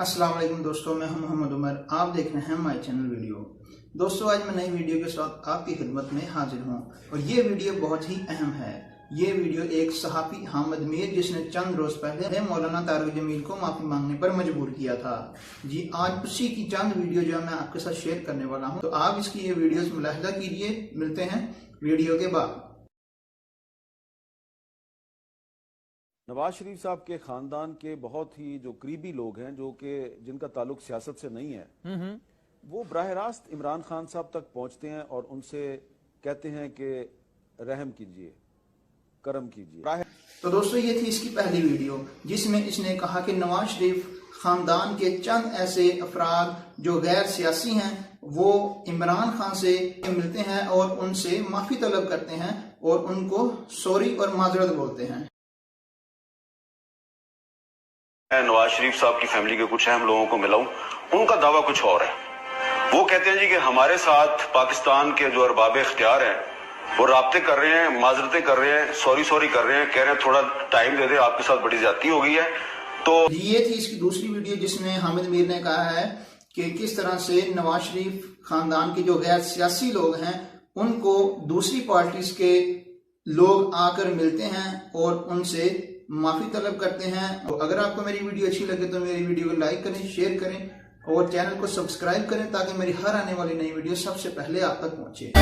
अस्सलाम वालेकुम दोस्तों, मैं हूं मोहम्मद उमर। आप देख रहे हैं माय चैनल वीडियो। दोस्तों, आज मैं नई वीडियो के साथ आपकी खिदमत में हाजिर हूं और ये वीडियो बहुत ही अहम है। ये वीडियो एक सहाफ़ी हामिद मीर, जिसने चंद रोज पहले मौलाना तारिक जमील को माफी मांगने पर मजबूर किया था। जी, आज उसी की चंद वीडियो जो मैं आपके साथ शेयर करने वाला हूँ, तो आप इसकी ये वीडियोस मुलाहिजा कीजिए। मिलते हैं वीडियो के बाद। नवाज शरीफ साहब के खानदान के बहुत ही जो करीबी लोग हैं, जो कि जिनका ताल्लुक सियासत से नहीं है, वो बराह रास्त इमरान खान साहब तक पहुंचते हैं और उनसे कहते हैं कि रहम कीजिए, करम कीजिए। तो दोस्तों, ये थी इसकी पहली वीडियो जिसमें इसने कहा कि नवाज शरीफ खानदान के चंद ऐसे अफराद जो गैर सियासी हैं, वो इमरान खान से मिलते हैं और उनसे माफी तलब करते हैं और उनको सॉरी और माजरत बोलते हैं। मैं नवाज शरीफ साहब की फैमिली के कुछ अहम लोगों को मिला हूं, उनका दावा कुछ और है। वो कहते हैं जी कि हमारे साथ पाकिस्तान के जो अरबाब इख्तियार हैं वो राब्ते कर रहे हैं, माजरतें कर रहे हैं, सॉरी कर रहे हैं, कह रहे हैं थोड़ा टाइम दे दे, आपके साथ बड़ी ज्यादती हो गई है। तो ये थी इसकी दूसरी वीडियो जिसमें हामिद मीर ने कहा है कि किस तरह से नवाज शरीफ खानदान के जो गैर सियासी लोग हैं उनको दूसरी पार्टीज के लोग आकर मिलते हैं और उनसे माफी तलब करते हैं। तो अगर आपको मेरी वीडियो अच्छी लगे तो मेरी वीडियो को लाइक करें, शेयर करें और चैनल को सब्सक्राइब करें ताकि मेरी हर आने वाली नई वीडियो सबसे पहले आप तक पहुंचे।